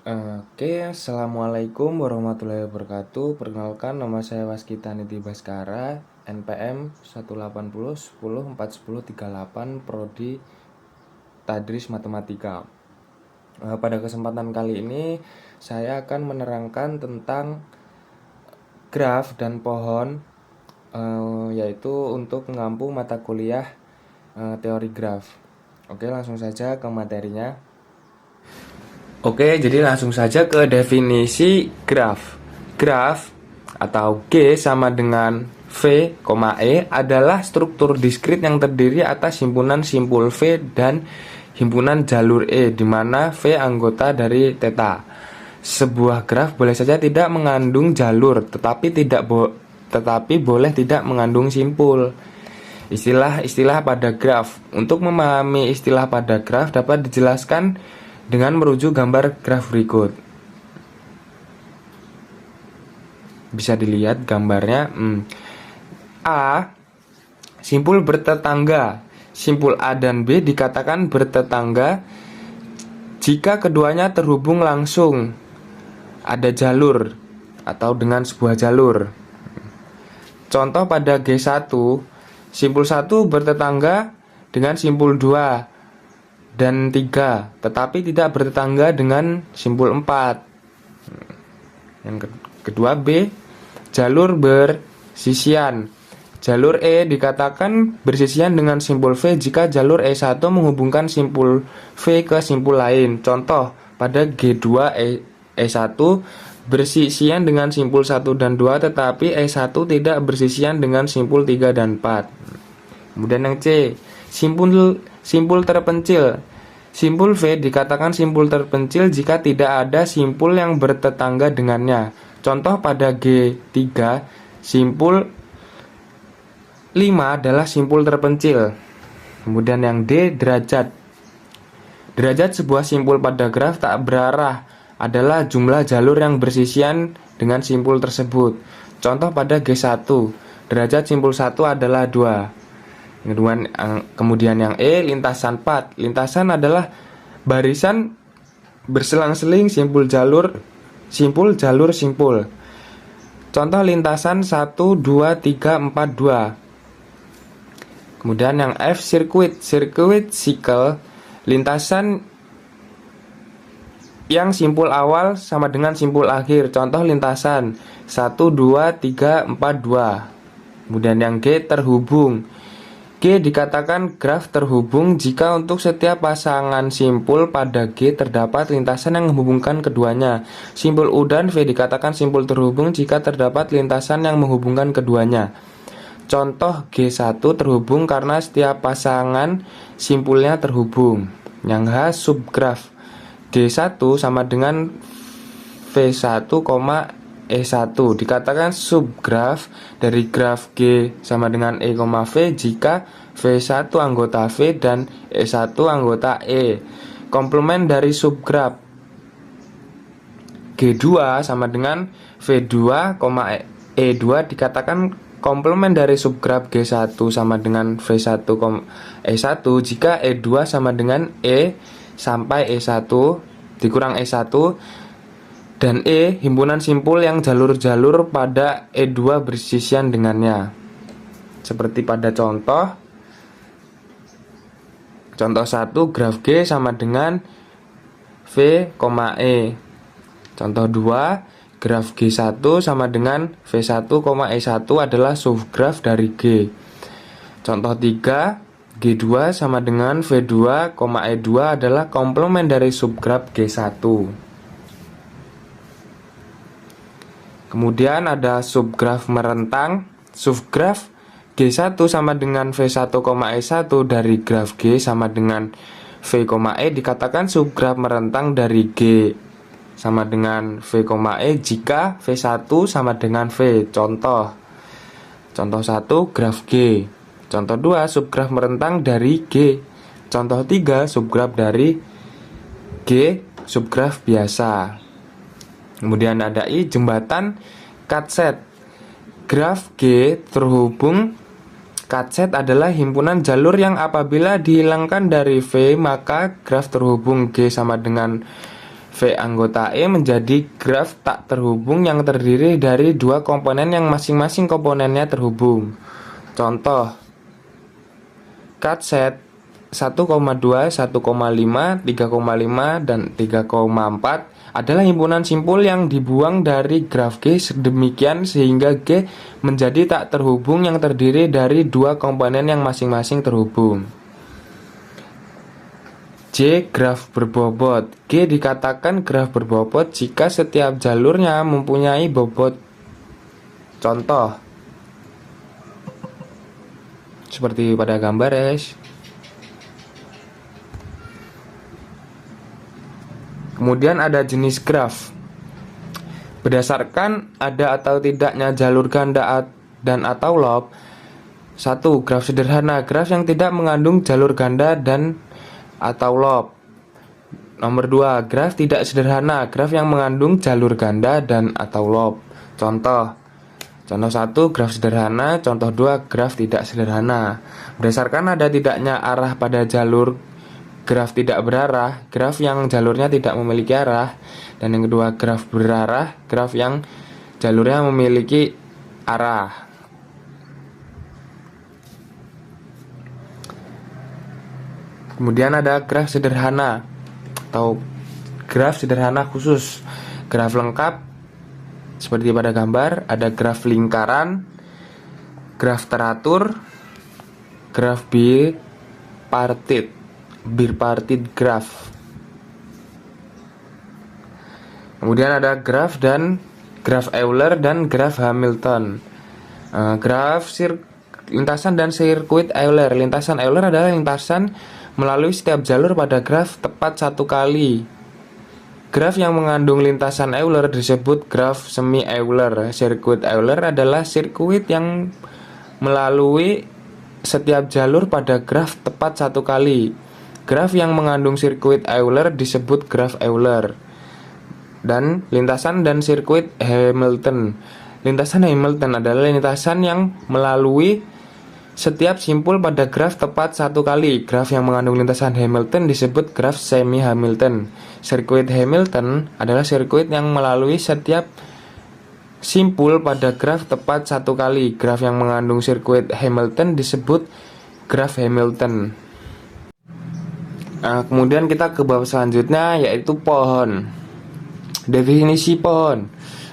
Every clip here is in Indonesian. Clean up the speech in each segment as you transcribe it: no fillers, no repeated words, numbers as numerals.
Assalamualaikum warahmatullahi wabarakatuh. Perkenalkan, nama saya Waskita Niti Baskara, NPM 180104038, Prodi Tadris Matematika. Pada kesempatan kali ini saya akan menerangkan tentang graf dan pohon, yaitu untuk mengampu mata kuliah teori graf. Oke, langsung saja ke materinya. Oke, jadi langsung saja ke definisi graf. Graf atau G sama dengan V, E adalah struktur diskrit yang terdiri atas himpunan simpul V dan himpunan jalur E, di mana V anggota dari theta. Sebuah graf boleh saja tidak mengandung jalur, tetapi boleh tidak mengandung simpul. Istilah-istilah pada graf. Untuk memahami istilah pada graf dapat dijelaskan dengan merujuk gambar graf berikut. Bisa dilihat gambarnya. A. Simpul bertetangga. Simpul A dan B dikatakan bertetangga jika keduanya terhubung langsung, ada jalur atau dengan sebuah jalur. Contoh pada G1, simpul 1 bertetangga dengan simpul 2 dan 3, tetapi tidak bertetangga dengan simpul 4. Yang kedua B, jalur bersisian. Jalur E dikatakan bersisian dengan simpul V jika jalur E1 menghubungkan simpul V ke simpul lain. Contoh pada G2 E1 bersisian dengan simpul 1 dan 2, tetapi E1 tidak bersisian dengan simpul 3 dan 4. Kemudian yang C, simpul terpencil. Simpul V dikatakan simpul terpencil jika tidak ada simpul yang bertetangga dengannya. Contoh pada G3, simpul 5 adalah simpul terpencil. Kemudian yang D, derajat. Derajat sebuah simpul pada graf tak berarah adalah jumlah jalur yang bersisian dengan simpul tersebut. Contoh pada G1, derajat simpul 1 adalah 2. Kemudian yang E, lintasan 4. Lintasan adalah barisan berselang-seling simpul. Contoh lintasan 1, 2, 3, 4, 2. Kemudian yang F, sirkuit cycle, lintasan yang simpul awal sama dengan simpul akhir. Contoh lintasan 1, 2, 3, 4, 2. Kemudian yang G, terhubung. G dikatakan graf terhubung jika untuk setiap pasangan simpul pada G terdapat lintasan yang menghubungkan keduanya. Simpul U dan V dikatakan simpul terhubung jika terdapat lintasan yang menghubungkan keduanya. Contoh G1 terhubung karena setiap pasangan simpulnya terhubung. Yang H, subgraf. G1 sama dengan V1, E1 dikatakan subgraf dari graf G sama dengan E, V jika V1 anggota V dan E1 anggota E. Komplement dari subgraf G2 sama dengan V2, E2 dikatakan komplement dari subgraf G1 sama dengan V1, E1 jika E2 sama dengan E sampai E1 dikurang E1 dan E himpunan simpul yang jalur-jalur pada E2 bersisian dengannya. Seperti pada contoh 1, graf G sama dengan V, E. Contoh 2, graf G1 sama dengan V1, E1 adalah subgraf dari G. Contoh 3, G2 sama dengan V2, E2 adalah komplement dari subgraf G1. Kemudian ada subgraf merentang. Subgraf G1 sama dengan V1, E1 dari graf G sama dengan V, E dikatakan subgraf merentang dari G sama dengan V, E jika V1 sama dengan V. Contoh 1, graf G. Contoh 2, subgraf merentang dari G. Contoh 3, subgraf dari G, subgraf biasa. Kemudian ada I, jembatan cutset. Graf G terhubung cutset adalah himpunan jalur yang apabila dihilangkan dari V maka graf terhubung G sama dengan V anggota E menjadi graf tak terhubung yang terdiri dari dua komponen yang masing-masing komponennya terhubung. Contoh, cut set 1,2, 1,5, 3,5, dan 3,4 adalah himpunan simpul yang dibuang dari graf G sedemikian sehingga G menjadi tak terhubung yang terdiri dari dua komponen yang masing-masing terhubung. J. Graf berbobot. G dikatakan graf berbobot jika setiap jalurnya mempunyai bobot. Contoh, seperti pada gambar ya. Kemudian ada jenis graf. Berdasarkan ada atau tidaknya jalur ganda dan atau lob. 1. Graf sederhana, graf yang tidak mengandung jalur ganda dan atau lob. Nomor 2. Graf tidak sederhana, graf yang mengandung jalur ganda dan atau lob. Contoh 1, graf sederhana. Contoh 2, graf tidak sederhana. Berdasarkan ada tidaknya arah pada jalur graf tidak berarah, graf yang jalurnya tidak memiliki arah. Dan yang kedua, graf berarah, graf yang jalurnya memiliki arah. Kemudian ada graf sederhana atau graf sederhana khusus. Graf lengkap seperti pada gambar, ada graf lingkaran, graf teratur, graf bipartite graf. Kemudian ada graf Euler dan graf Hamilton. Graf lintasan dan sirkuit Euler. Lintasan Euler adalah lintasan melalui setiap jalur pada graf tepat satu kali. Graf yang mengandung lintasan Euler disebut graf semi Euler. Sirkuit Euler adalah sirkuit yang melalui setiap jalur pada graf tepat satu kali. Graf yang mengandung sirkuit Euler disebut graf Euler. Dan lintasan dan sirkuit Hamilton. Lintasan Hamilton adalah lintasan yang melalui setiap simpul pada graf tepat satu kali. Graf yang mengandung lintasan Hamilton disebut graf semi Hamilton. Sirkuit Hamilton adalah sirkuit yang melalui setiap simpul pada graf tepat satu kali. Graf yang mengandung sirkuit Hamilton disebut graf Hamilton. Nah, kemudian kita ke bab selanjutnya yaitu pohon. Definisi pohon.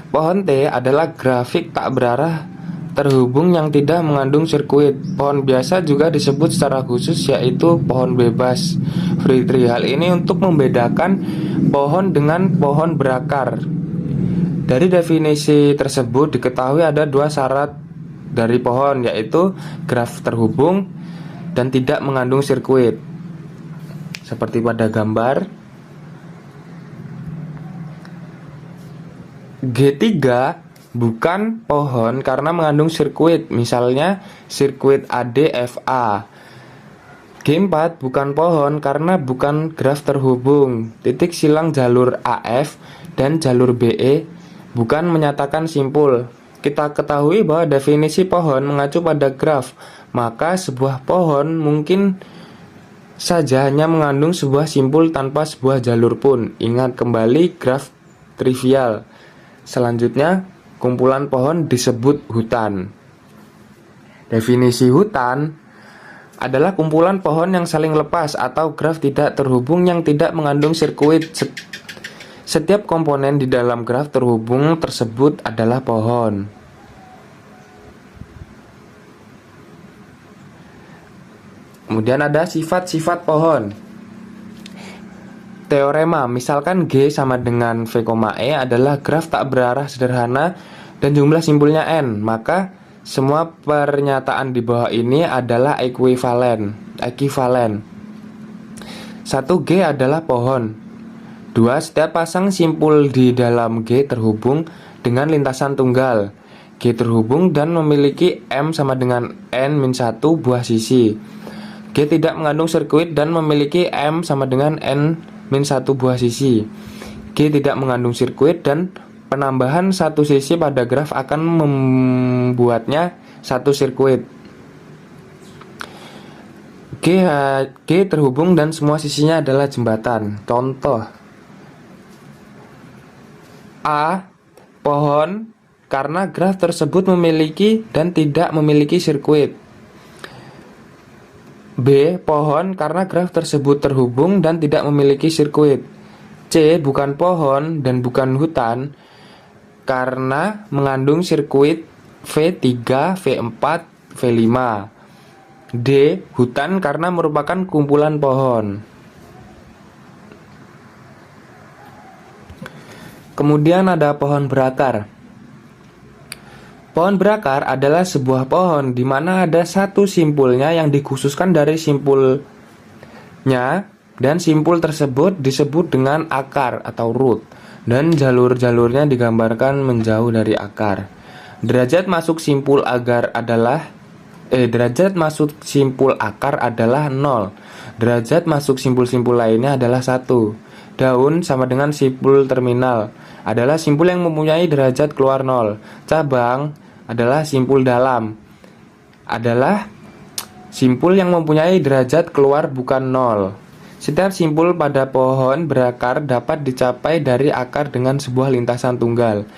Pohon T adalah grafik tak berarah terhubung yang tidak mengandung sirkuit. Pohon biasa juga disebut secara khusus yaitu pohon bebas, free tree. Hal ini untuk membedakan pohon dengan pohon berakar. Dari definisi tersebut diketahui ada dua syarat dari pohon, yaitu graf terhubung dan tidak mengandung sirkuit. Seperti pada gambar, G3 bukan pohon karena mengandung sirkuit, misalnya sirkuit ADFA. G4 bukan pohon karena bukan graf terhubung. Titik silang jalur AF dan jalur BE bukan menyatakan simpul. Kita ketahui bahwa definisi pohon mengacu pada graf, maka sebuah pohon mungkin saja hanya mengandung sebuah simpul tanpa sebuah jalur pun. Ingat kembali graf trivial. Selanjutnya, kumpulan pohon disebut hutan. Definisi hutan adalah kumpulan pohon yang saling lepas atau graf tidak terhubung yang tidak mengandung sirkuit. Setiap komponen di dalam graf terhubung tersebut adalah pohon. Kemudian ada sifat-sifat pohon. Teorema, misalkan G sama dengan V, E adalah graf tak berarah sederhana dan jumlah simpulnya N, maka semua pernyataan di bawah ini adalah ekuivalen. 1. G adalah pohon. 2. Setiap pasang simpul di dalam G terhubung dengan lintasan tunggal. G terhubung dan memiliki M sama dengan N-1 buah sisi. G tidak mengandung sirkuit dan memiliki M sama dengan N-1 buah sisi. G tidak mengandung sirkuit dan penambahan satu sisi pada graf akan membuatnya satu sirkuit. G terhubung dan semua sisinya adalah jembatan. Contoh, A. Pohon karena graf tersebut memiliki dan tidak memiliki sirkuit. B. Pohon karena graf tersebut terhubung dan tidak memiliki sirkuit. C. Bukan pohon dan bukan hutan karena mengandung sirkuit V3, V4, V5. D. Hutan karena merupakan kumpulan pohon. Kemudian ada pohon berakar. Pohon berakar adalah sebuah pohon di mana ada satu simpulnya yang dikhususkan dari simpulnya, dan simpul tersebut disebut dengan akar atau root, dan jalur-jalurnya digambarkan menjauh dari akar. Derajat masuk simpul akar adalah 0. Derajat masuk simpul-simpul lainnya adalah 1. Daun sama dengan simpul terminal, adalah simpul yang mempunyai derajat keluar 0. Cabang adalah simpul dalam, adalah simpul yang mempunyai derajat keluar bukan 0. Setiap simpul pada pohon berakar dapat dicapai dari akar dengan sebuah lintasan tunggal.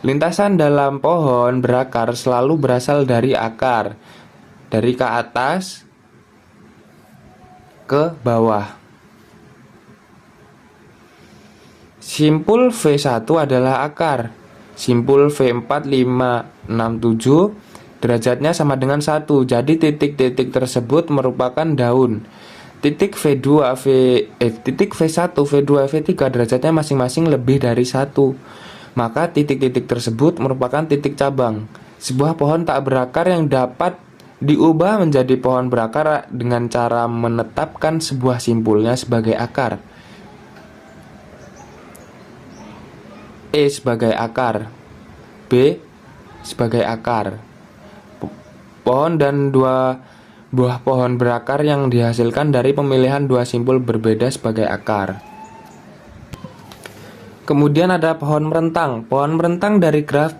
Lintasan dalam pohon berakar selalu berasal dari akar, dari ke atas ke bawah. Simpul V1 adalah akar. Simpul V4, 5, 6, 7 derajatnya sama dengan 1. Jadi titik-titik tersebut merupakan daun. Titik V1, V2, V3 derajatnya masing-masing lebih dari 1. Maka titik-titik tersebut merupakan titik cabang. Sebuah pohon tak berakar yang dapat diubah menjadi pohon berakar dengan cara menetapkan sebuah simpulnya sebagai akar. E sebagai akar, B sebagai akar. Pohon dan dua buah pohon berakar yang dihasilkan dari pemilihan dua simpul berbeda sebagai akar. Kemudian ada pohon merentang. Pohon merentang dari graf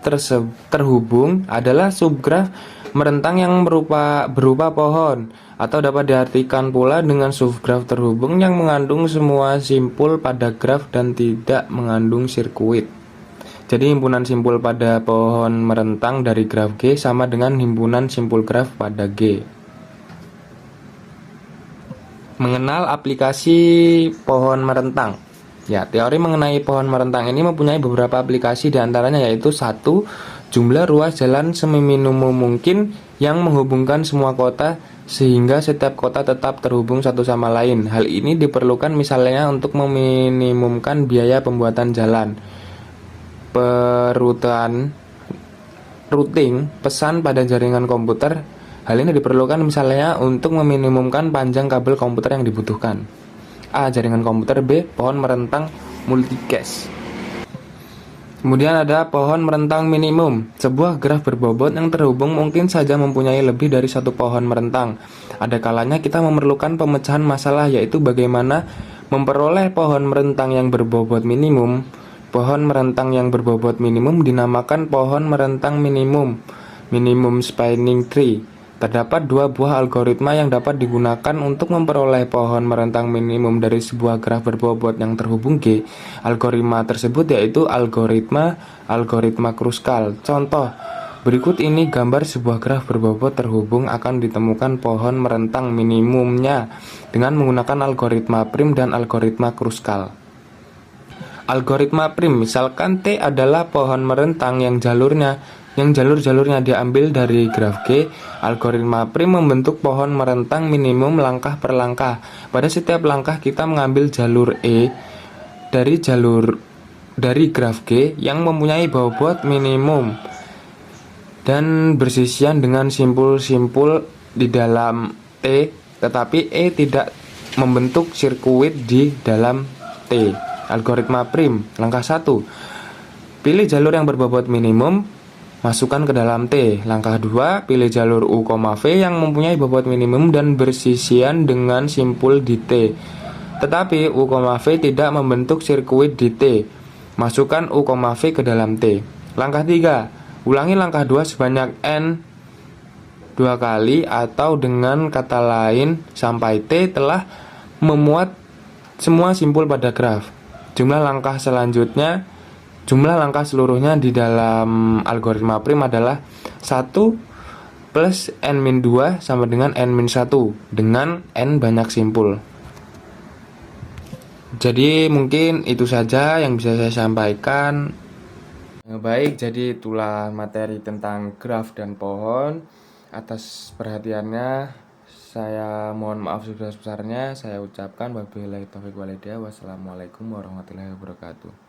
terhubung adalah subgraf merentang yang berupa pohon, atau dapat diartikan pula dengan subgraf terhubung yang mengandung semua simpul pada graf dan tidak mengandung sirkuit. Jadi himpunan simpul pada pohon merentang dari graf G sama dengan himpunan simpul graf pada G. Mengenal aplikasi pohon merentang. Ya, teori mengenai pohon merentang ini mempunyai beberapa aplikasi, diantaranya yaitu 1. Jumlah ruas jalan seminimum mungkin yang menghubungkan semua kota sehingga setiap kota tetap terhubung satu sama lain. Hal ini diperlukan misalnya untuk meminimumkan biaya pembuatan jalan, routing pesan pada jaringan komputer. Hal ini diperlukan misalnya untuk meminimumkan panjang kabel komputer yang dibutuhkan. A. Jaringan komputer. B. Pohon merentang multicast. Kemudian ada pohon merentang minimum. Sebuah graf berbobot yang terhubung mungkin saja mempunyai lebih dari satu pohon merentang. Ada kalanya kita memerlukan pemecahan masalah, yaitu bagaimana memperoleh pohon merentang yang berbobot minimum. Pohon merentang yang berbobot minimum dinamakan pohon merentang minimum spanning tree. Terdapat dua buah algoritma yang dapat digunakan untuk memperoleh pohon merentang minimum dari sebuah graf berbobot yang terhubung G. Algoritma tersebut yaitu algoritma Kruskal. Contoh, berikut ini gambar sebuah graf berbobot terhubung akan ditemukan pohon merentang minimumnya dengan menggunakan algoritma prim dan algoritma Kruskal. Algoritma prim, misalkan T adalah pohon merentang yang jalur-jalurnya diambil dari graf G. Algoritma prim membentuk pohon merentang minimum langkah per langkah. Pada setiap langkah kita mengambil jalur E dari graf G yang mempunyai bobot minimum dan bersisian dengan simpul-simpul di dalam T, tetapi E tidak membentuk sirkuit di dalam T. Algoritma prim. Langkah 1. Pilih jalur yang berbobot minimum, masukkan ke dalam T. Langkah 2. Pilih jalur U, V yang mempunyai bobot minimum dan bersisian dengan simpul di T. Tetapi U, V tidak membentuk sirkuit di T. Masukkan U, V ke dalam T. Langkah 3. Ulangi langkah 2 sebanyak N 2 kali, atau dengan kata lain sampai T telah memuat semua simpul pada graf. Jumlah langkah selanjutnya Jumlah langkah seluruhnya di dalam algoritma prim adalah 1 plus n-2 sama dengan n-1 dengan n banyak simpul. Jadi mungkin itu saja yang bisa saya sampaikan. Baik, jadi itulah materi tentang graf dan pohon. Atas perhatiannya, saya mohon maaf sebesar-besarnya. Saya ucapkan wabillahi taufiq walhidayah. Wassalamualaikum warahmatullahi wabarakatuh.